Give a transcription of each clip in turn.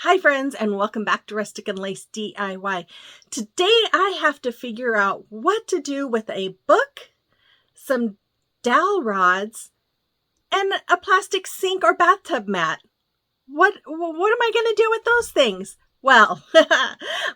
Hi friends, and welcome back to Rustic and Lace DIY. Today I have to figure out what to do with a book, some dowel rods, and a plastic sink or bathtub mat. What am I going to do with those things? Well,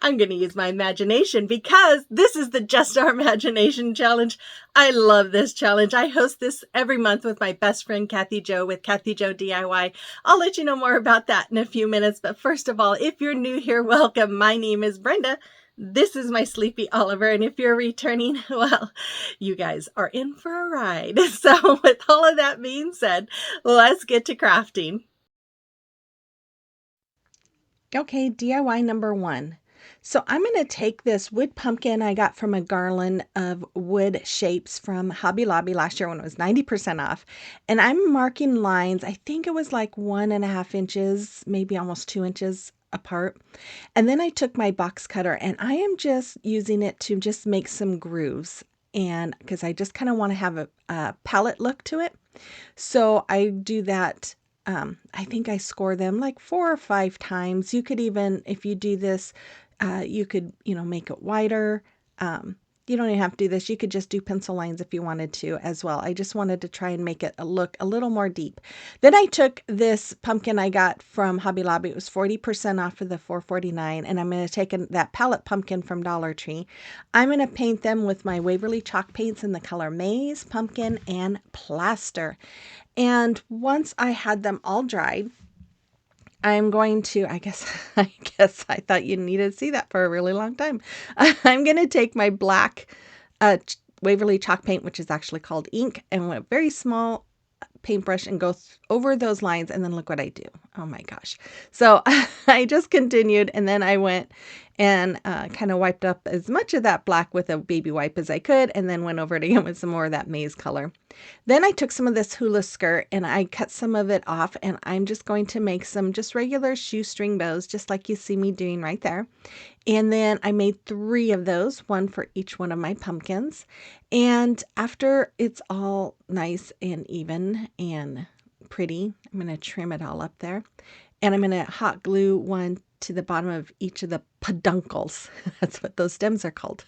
I'm going to use my imagination because this is the Just Our Imagination Challenge. I love this challenge. I host this every month with my best friend, Kathy Jo, with Kathy Jo DIY. I'll let you know more about that in a few minutes. But first of all, if you're new here, welcome. My name is Brenda. This is my sleepy Oliver. And if you're returning, well, you guys are in for a ride. So with all of that being said, let's get to crafting. Okay, DIY number 1. So I'm going to take this wood pumpkin I got from a garland of wood shapes from Hobby Lobby last year when it was 90% off. And I'm marking lines, I think it was like 1.5 inches, maybe almost 2 inches apart. And then I took my box cutter and I am just using it to just make some grooves. And because I just kind of want to have a palette look to it. So I do that. I think I score them like 4 or 5 times. You could even, if you do this, you could, make it wider. You don't even have to do this. You could just do pencil lines if you wanted to as well. I just wanted to try and make it look a little more deep. Then I took this pumpkin I got from Hobby Lobby. It was 40% off of the $4.49. And I'm going to take that palette pumpkin from Dollar Tree. I'm going to paint them with my Waverly chalk paints in the color Maize, Pumpkin, and Plaster. And once I had them all dried, I'm going to, I guess I thought you needed to see that for a really long time. I'm going to take my black Waverly chalk paint, which is actually called ink, and a very small paintbrush and go over those lines, and then look what I do. Oh my gosh. So I just continued, and then I went and kind of wiped up as much of that black with a baby wipe as I could, and then went over it again with some more of that maize color. Then I took some of this hula skirt and I cut some of it off, and I'm just going to make some just regular shoestring bows, just like you see me doing right there. And then I made 3 of those, one for each one of my pumpkins. And after it's all nice and even and pretty, I'm going to trim it all up there. And I'm going to hot glue one to the bottom of each of the peduncles. That's what those stems are called.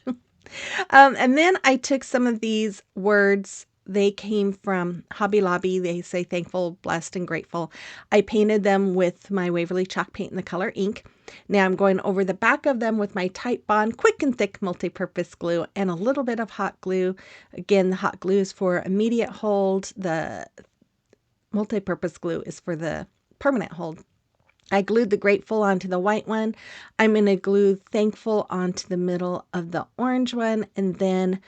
And then I took some of these words. They came from Hobby Lobby. They say thankful, blessed, and grateful. I painted them with my Waverly chalk paint in the color ink. Now I'm going over the back of them with my Type Bond Quick and Thick multi-purpose glue and a little bit of hot glue. Again, the hot glue is for immediate hold. The multi-purpose glue is for the permanent hold. I glued the grateful onto the white one. I'm going to glue thankful onto the middle of the orange one, and then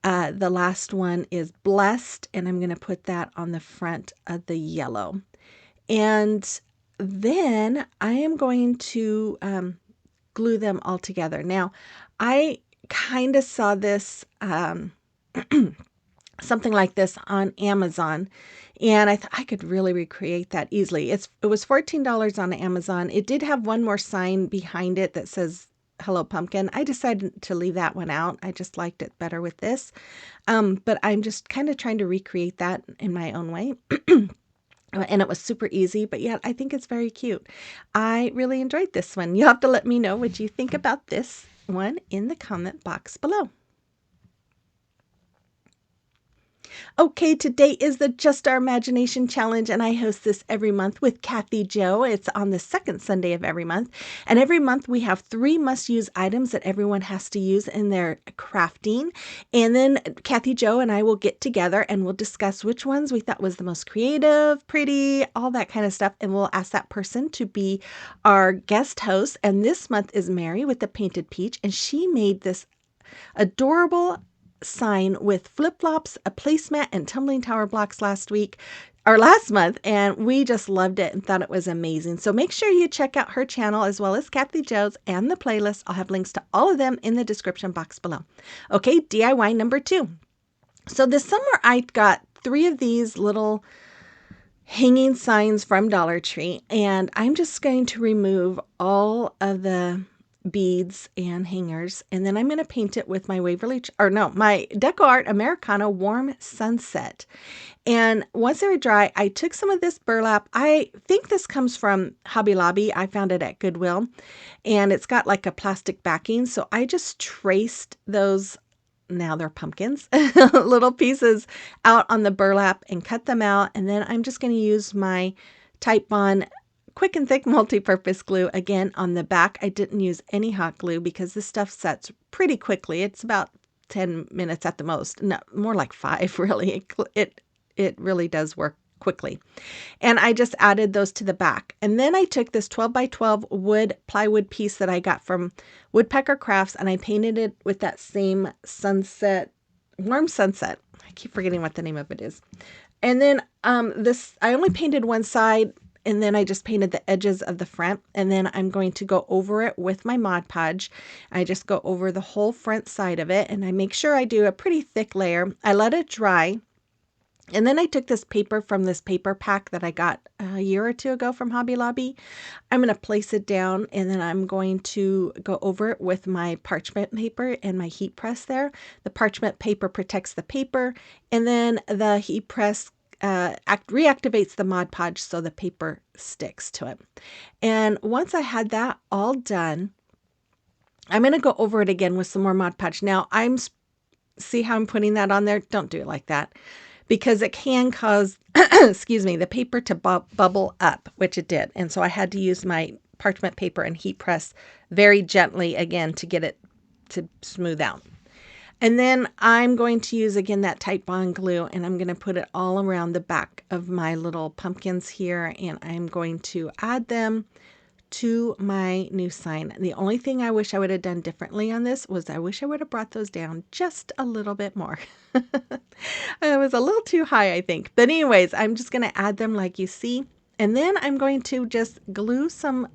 the last one is blessed, and I'm going to put that on the front of the yellow. And then I am going to glue them all together. Now, I kind of saw this something like this on Amazon, and I thought I could really recreate that easily. It was $14 on Amazon. It did have one more sign behind it that says Hello Pumpkin. I decided to leave that one out. I just liked it better with this. But I'm just kind of trying to recreate that in my own way. And it was super easy, but yet I think it's very cute. I really enjoyed this one. You'll have to let me know what you think about this one in the comment box below. Okay, today is the Just Our Imagination Challenge, and I host this every month with Kathy Jo. It's on the second Sunday of every month. And every month we have 3 must-use items that everyone has to use in their crafting. And then Kathy Jo and I will get together and we'll discuss which ones we thought was the most creative, pretty, all that kind of stuff. And we'll ask that person to be our guest host. And this month is Mary with the Painted Peach, and she made this adorable sign with flip-flops, a placemat, and tumbling tower blocks last month, and we just loved it and thought it was amazing. So make sure you check out her channel as well as Kathy Jo's and the playlist. I'll have links to all of them in the description box below. Okay, DIY number 2. So this summer I got 3 of these little hanging signs from Dollar Tree, and I'm just going to remove all of the beads and hangers, and then I'm going to paint it with my my Decor Americana Warm Sunset. And once they were dry, I took some of this burlap. I think this comes from Hobby Lobby. I found it at Goodwill, and it's got like a plastic backing. So I just traced those, now they're pumpkins, little pieces out on the burlap and cut them out. And then I'm just going to use my Type Bond quick and thick multi-purpose glue again on the back. I didn't use any hot glue because this stuff sets pretty quickly. It's about 10 minutes at the most. No, more like 5 really. It really does work quickly. And I just added those to the back. And then I took this 12 by 12 plywood piece that I got from Woodpecker Crafts, and I painted it with that same warm sunset. I keep forgetting what the name of it is. And then I only painted one side, and then I just painted the edges of the front, and then I'm going to go over it with my Mod Podge. I just go over the whole front side of it, and I make sure I do a pretty thick layer. I let it dry. And then I took this paper from this paper pack that I got a year or two ago from Hobby Lobby. I'm going to place it down, and then I'm going to go over it with my parchment paper and my heat press there. The parchment paper protects the paper, and then the heat press reactivates the Mod Podge so the paper sticks to it. And once I had that all done, I'm going to go over it again with some more Mod Podge. Now, see how I'm putting that on there? Don't do it like that, because it can cause, excuse me, the paper to bubble up, which it did. And so I had to use my parchment paper and heat press very gently again to get it to smooth out. And then I'm going to use again that Type Bond glue, and I'm going to put it all around the back of my little pumpkins here, and I'm going to add them to my new sign. The only thing I wish I would have done differently on this was I wish I would have brought those down just a little bit more. It was a little too high, I think. But anyways, I'm just going to add them like you see. And then I'm going to just glue some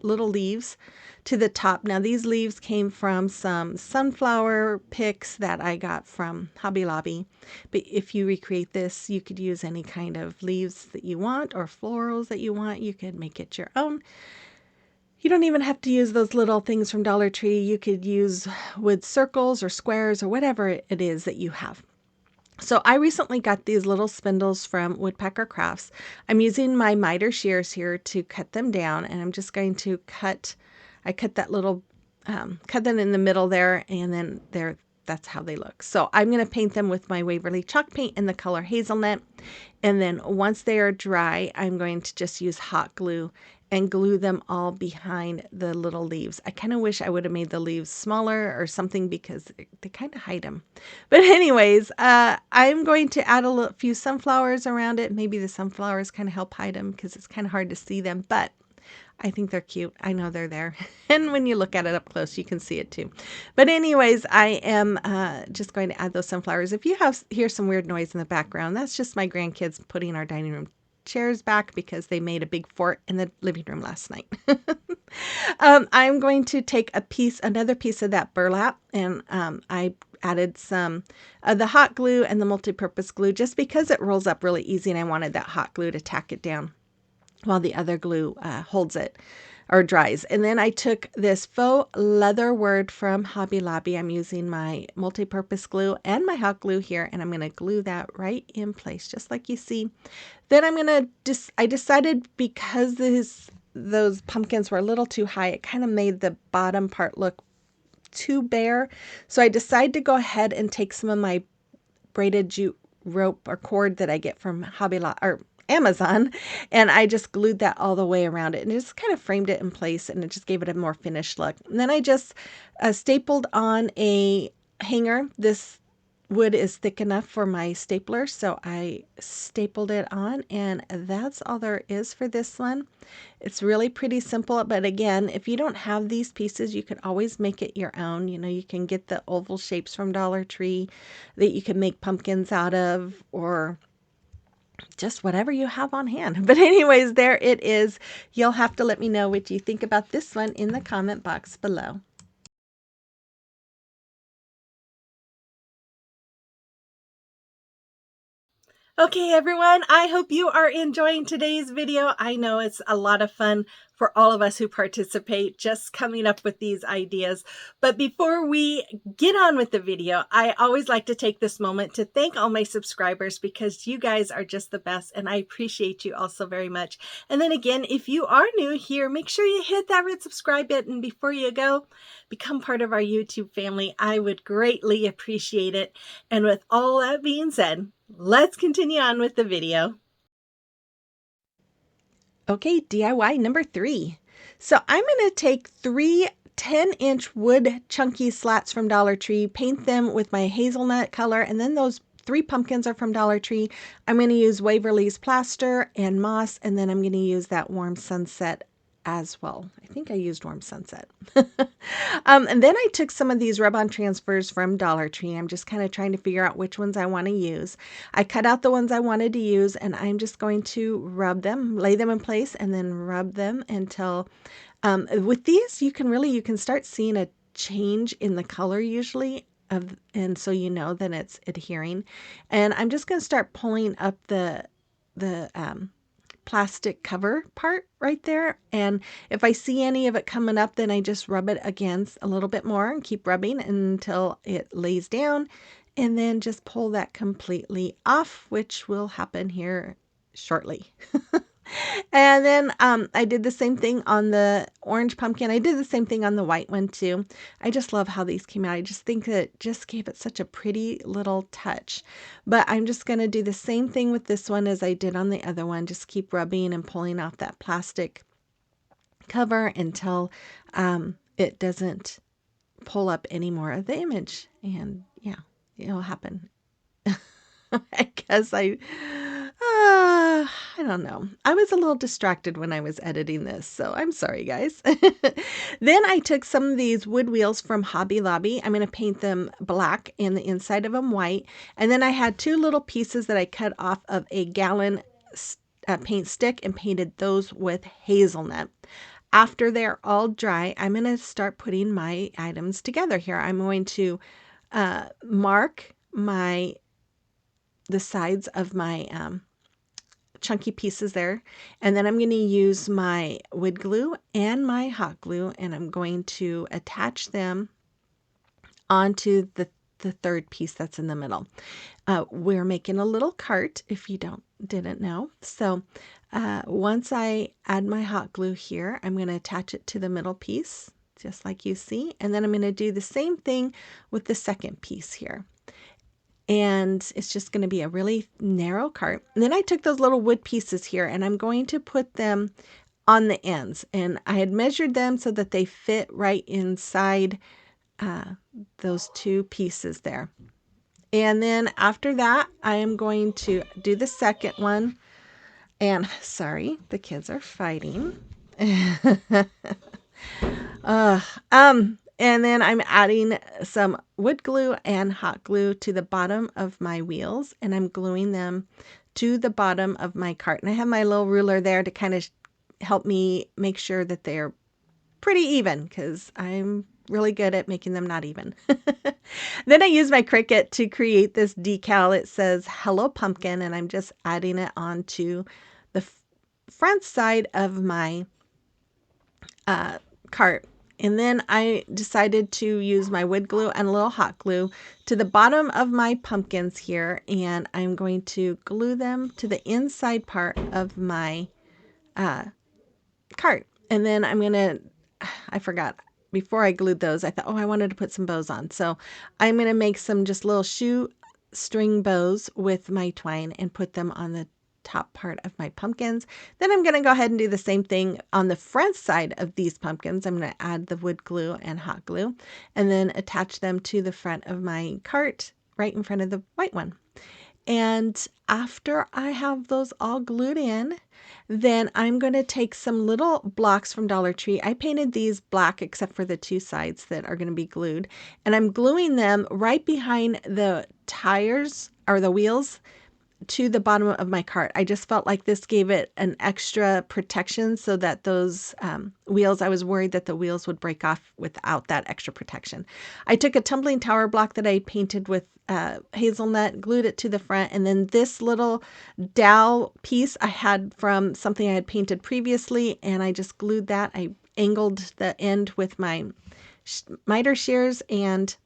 little leaves to the top. Now these leaves came from some sunflower picks that I got from Hobby Lobby. But if you recreate this, you could use any kind of leaves that you want or florals that you want. You could make it your own. You don't even have to use those little things from Dollar Tree. You could use wood circles or squares or whatever it is that you have. So I recently got these little spindles from Woodpecker Crafts. I'm using my miter shears here to cut them down, and I'm just going to cut that little, cut them in the middle there, and then that's how they look. So I'm going to paint them with my Waverly chalk paint in the color Hazelnut. And then once they are dry, I'm going to just use hot glue and glue them all behind the little leaves. I kind of wish I would have made the leaves smaller or something because they kind of hide them. But anyways, I'm going to add a few sunflowers around it. Maybe the sunflowers kind of help hide them because it's kind of hard to see them, but I think they're cute. I know they're there. And when you look at it up close, you can see it too. But anyways, I am just going to add those sunflowers. If you hear some weird noise in the background, that's just my grandkids putting our dining room chairs back because they made a big fort in the living room last night. I'm going to take another piece of that burlap, and I added some of the hot glue and the multi-purpose glue just because it rolls up really easy, and I wanted that hot glue to tack it down while the other glue holds it or dries. And then I took this faux leather word from Hobby Lobby. I'm using my multi-purpose glue and my hot glue here, and I'm going to glue that right in place, just like you see. Then I'm going to I decided because those pumpkins were a little too high, it kind of made the bottom part look too bare. So I decided to go ahead and take some of my braided jute rope or cord that I get from Hobby Lobby or Amazon, and I just glued that all the way around it, and it just kind of framed it in place, and it just gave it a more finished look. And then I just stapled on a hanger. This wood is thick enough for my stapler, so I stapled it on, and that's all there is for this one. It's really pretty simple, but again, if you don't have these pieces, you can always make it your own. You know, you can get the oval shapes from Dollar Tree that you can make pumpkins out of, or just whatever you have on hand. But anyways, there it is. You'll have to let me know what you think about this one in the comment box below. Okay, everyone, I hope you are enjoying today's video. I know it's a lot of fun for all of us who participate, just coming up with these ideas. But before we get on with the video, I always like to take this moment to thank all my subscribers because you guys are just the best and I appreciate you all so very much. And then again, if you are new here, make sure you hit that red subscribe button before you go. Become part of our YouTube family. I would greatly appreciate it. And with all that being said, let's continue on with the video. Okay, DIY number 3. So I'm going to take 3 10-inch wood chunky slats from Dollar Tree, paint them with my hazelnut color, and then those 3 pumpkins are from Dollar Tree. I'm going to use Waverly's plaster and moss, and then I'm going to use that warm sunset as well. I think I used warm sunset. And then I took some of these rub-on transfers from Dollar Tree. I'm just kind of trying to figure out which ones I want to use. I cut out the ones I wanted to use, and I'm just going to rub them, lay them in place, and then rub them until, with these, you can start seeing a change in the color usually. And so you know that it's adhering. And I'm just going to start pulling up the plastic cover part right there. And if I see any of it coming up, then I just rub it against a little bit more and keep rubbing until it lays down. And then just pull that completely off, which will happen here shortly. And then I did the same thing on the orange pumpkin. I did the same thing on the white one too. I just love how these came out. I just think that it just gave it such a pretty little touch. But I'm just going to do the same thing with this one as I did on the other one. Just keep rubbing and pulling off that plastic cover until it doesn't pull up any more of the image. And yeah, it'll happen. I guess I don't know. I was a little distracted when I was editing this, so I'm sorry, guys. Then I took some of these wood wheels from Hobby Lobby. I'm going to paint them black and the inside of them white. And then I had 2 little pieces that I cut off of a gallon paint stick and painted those with hazelnut. After they're all dry, I'm going to start putting my items together here. I'm going to mark the sides of my chunky pieces there, and then I'm going to use my wood glue and my hot glue, and I'm going to attach them onto the third piece that's in the middle. We're making a little cart, if you didn't know. So once I add my hot glue here, I'm going to attach it to the middle piece, just like you see, and then I'm going to do the same thing with the second piece here. And it's just going to be a really narrow cart. And then I took those little wood pieces here and I'm going to put them on the ends. And I had measured them so that they fit right inside those 2 pieces there. And then after that, I am going to do the second one. And sorry, the kids are fighting. And then I'm adding some wood glue and hot glue to the bottom of my wheels, and I'm gluing them to the bottom of my cart. And I have my little ruler there to kind of help me make sure that they're pretty even, because I'm really good at making them not even. Then I use my Cricut to create this decal. It says Hello Pumpkin, and I'm just adding it onto the front side of my cart. And then I decided to use my wood glue and a little hot glue to the bottom of my pumpkins here. And I'm going to glue them to the inside part of my cart. And then I forgot, before I glued those, I thought, oh, I wanted to put some bows on. So I'm going to make some just little shoe string bows with my twine and put them on the top part of my pumpkins. Then I'm going to go ahead and do the same thing on the front side of these pumpkins. I'm going to add the wood glue and hot glue and then attach them to the front of my cart right in front of the white one. And after I have those all glued in, then I'm going to take some little blocks from Dollar Tree. I painted these black except for the 2 sides that are going to be glued. And I'm gluing them right behind the tires or the wheels to the bottom of my cart. I just felt like this gave it an extra protection so that those wheels, I was worried that the wheels would break off without that extra protection. I took a tumbling tower block that I painted with hazelnut, glued it to the front, and then this little dowel piece I had from something I had painted previously, and I just glued that. I angled the end with my miter shears, and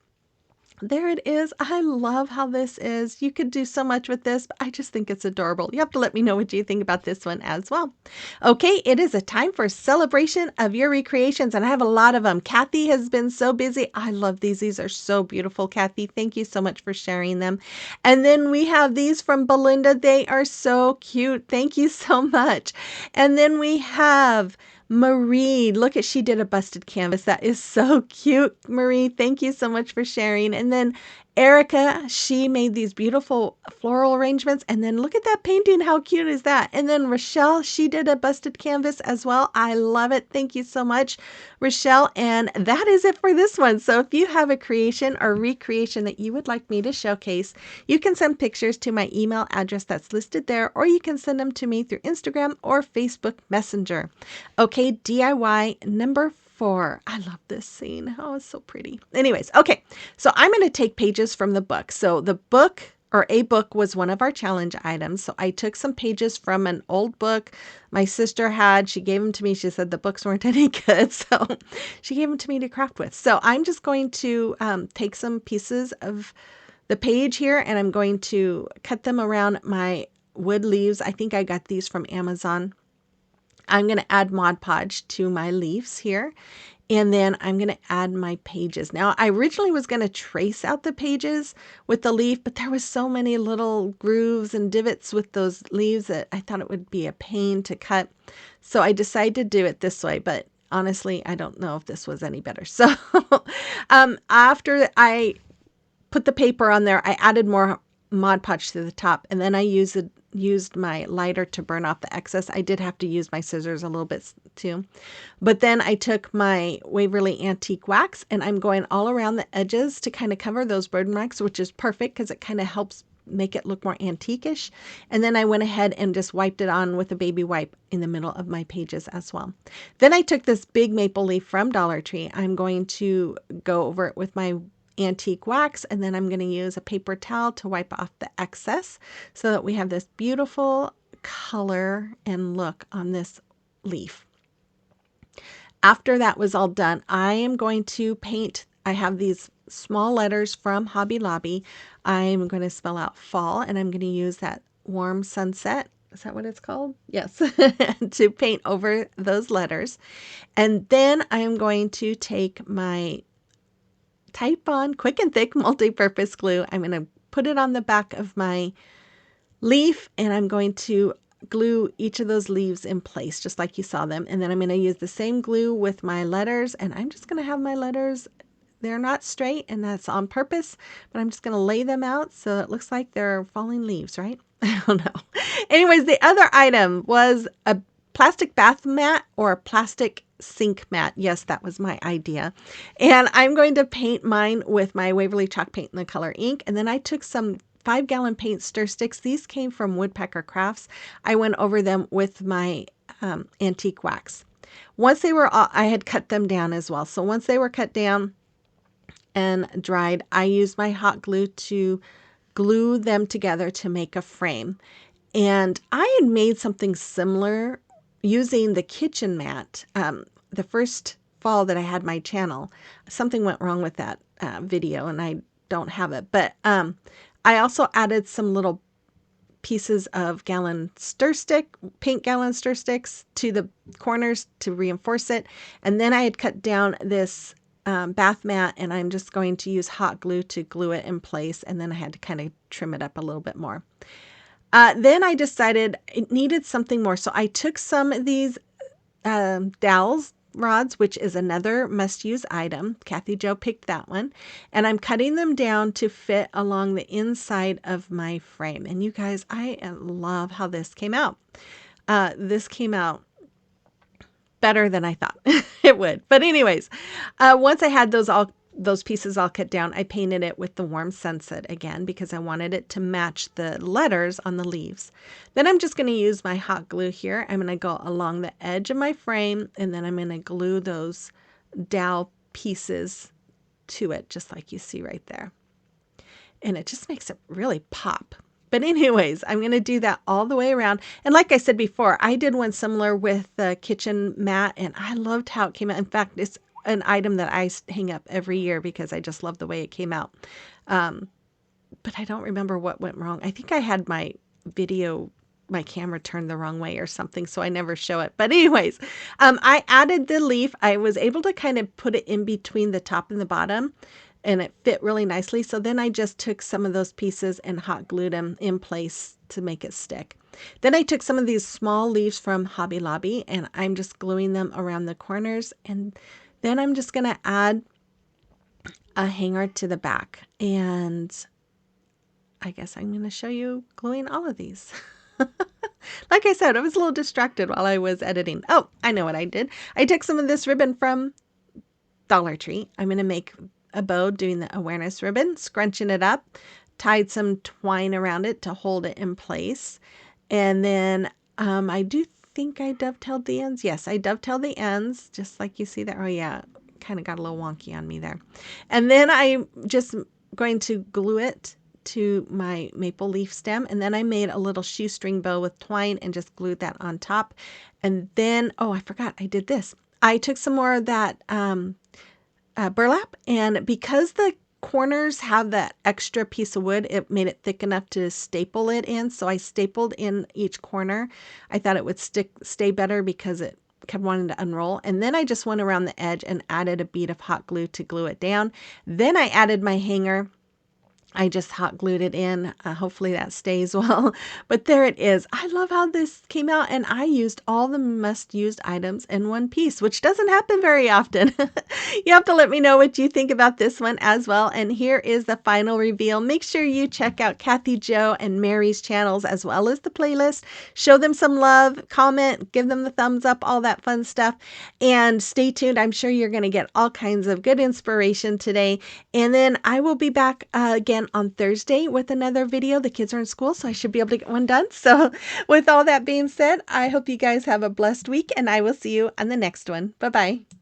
there it is. I love how this is. You could do so much with this, but I just think it's adorable. You have to let me know what you think about this one as well. Okay, it is a time for celebration of your recreations, and I have a lot of them. Kathy has been so busy. I love these. These are so beautiful, Kathy. Thank you so much for sharing them. And then we have these from Belinda. They are so cute. Thank you so much. And then we have Marie, look at, she did a busted canvas. That is so cute, Marie. Thank you so much for sharing. And then Erica, she made these beautiful floral arrangements. And then look at that painting. How cute is that? And then Rochelle, she did a busted canvas as well. I love it. Thank you so much, Rochelle. And that is it for this one. So if you have a creation or recreation that you would like me to showcase, you can send pictures to my email address that's listed there, or you can send them to me through Instagram or Facebook Messenger. Okay, DIY number 4. I love this scene. Oh, it's so pretty. Anyways, okay, so I'm going to take pages from the book. So the book, or a book, was one of our challenge items. So I took some pages from an old book my sister had. She gave them to me. She said the books weren't any good, so she gave them to me to craft with. So I'm just going to take some pieces of the page here, and I'm going to cut them around my wood leaves. I think I got these from Amazon. I'm going to add Mod Podge to my leaves here, and then I'm going to add my pages. Now, I originally was going to trace out the pages with the leaf, but there was so many little grooves and divots with those leaves that I thought it would be a pain to cut. So I decided to do it this way, but honestly, I don't know if this was any better. So after I put the paper on there, I added more Mod Podge to the top, and then I used my lighter to burn off the excess. I did have to use my scissors a little bit too. But then I took my Waverly Antique Wax, and I'm going all around the edges to kind of cover those burn marks, which is perfect because it kind of helps make it look more antique-ish. And then I went ahead and just wiped it on with a baby wipe in the middle of my pages as well. Then I took this big maple leaf from Dollar Tree. I'm going to go over it with my antique wax, and then I'm going to use a paper towel to wipe off the excess so that we have this beautiful color and look on this leaf. After that was all done, I am going to paint. I have these small letters from Hobby Lobby. I'm going to spell out fall, and I'm going to use that warm sunset. Is that what it's called? Yes. To paint over those letters. And then I am going to take my Type On Quick and Thick multi-purpose glue. I'm going to put it on the back of my leaf, and I'm going to glue each of those leaves in place just like you saw them. And then I'm going to use the same glue with my letters, and I'm just going to have my letters, they're not straight, and that's on purpose, but I'm just going to lay them out so it looks like they're falling leaves, right? I don't know. Anyways, the other item was a plastic bath mat or a plastic sink mat. Yes, that was my idea. And I'm going to paint mine with my Waverly chalk paint in the color ink. And then I took some 5-gallon paint stir sticks. These came from Woodpecker Crafts. I went over them with my antique wax. Once they were all, I had cut them down as well. So once they were cut down and dried, I used my hot glue to glue them together to make a frame. And I had made something similar using the kitchen mat. The first fall that I had my channel, something went wrong with that video, and I don't have it. But I also added some little pieces of pink gallon stir sticks to the corners to reinforce it. And then I had cut down this bath mat, and I'm just going to use hot glue to glue it in place. And then I had to kind of trim it up a little bit more. Then I decided it needed something more. So I took some of these dowel rods, which is another must-use item. Kathy Jo picked that one. And I'm cutting them down to fit along the inside of my frame. And you guys, I love how this came out. This came out better than I thought it would. But anyways, once I had those all those pieces all cut down, I painted it with the warm sunset again because I wanted it to match the letters on the leaves. Then I'm just going to use my hot glue here. I'm going to go along the edge of my frame, and then I'm going to glue those dowel pieces to it, just like you see right there. And it just makes it really pop. But anyways, I'm going to do that all the way around. And like I said before, I did one similar with the kitchen mat, and I loved how it came out. In fact, it's an item that I hang up every year because I just love the way it came out. But I don't remember what went wrong. I think I had my camera turned the wrong way or something, so I never show it. But anyways, I added the leaf. I was able to kind of put it in between the top and the bottom, and it fit really nicely. So then I just took some of those pieces and hot glued them in place to make it stick. Then I took some of these small leaves from Hobby Lobby, and I'm just gluing them around the corners. And then I'm just going to add a hanger to the back. And I guess I'm going to show you gluing all of these. Like I said, I was a little distracted while I was editing. Oh, I know what I did. I took some of this ribbon from Dollar Tree. I'm going to make a bow doing the awareness ribbon, scrunching it up, tied some twine around it to hold it in place. And then I do think I dovetailed the ends. Yes, I dovetailed the ends, just like you see there. Oh yeah, kind of got a little wonky on me there. And then I'm just going to glue it to my maple leaf stem, and then I made a little shoestring bow with twine and just glued that on top. And then, oh, I forgot I did this. I took some more of that burlap, and because the corners have that extra piece of wood, it made it thick enough to staple it in. So I stapled in each corner. I thought it would stay better because it kept wanting to unroll. And then I just went around the edge and added a bead of hot glue to glue it down. Then I added my hanger. I just hot glued it in. Hopefully that stays well. But there it is. I love how this came out, and I used all the must-used items in one piece, which doesn't happen very often. You have to let me know what you think about this one as well. And here is the final reveal. Make sure you check out Kathy, Joe, and Mary's channels as well as the playlist. Show them some love, comment, give them the thumbs up, all that fun stuff. And stay tuned. I'm sure you're going to get all kinds of good inspiration today. And then I will be back again on Thursday with another video. The kids are in school, so I should be able to get one done. So with all that being said, I hope you guys have a blessed week, and I will see you on the next one. Bye-bye.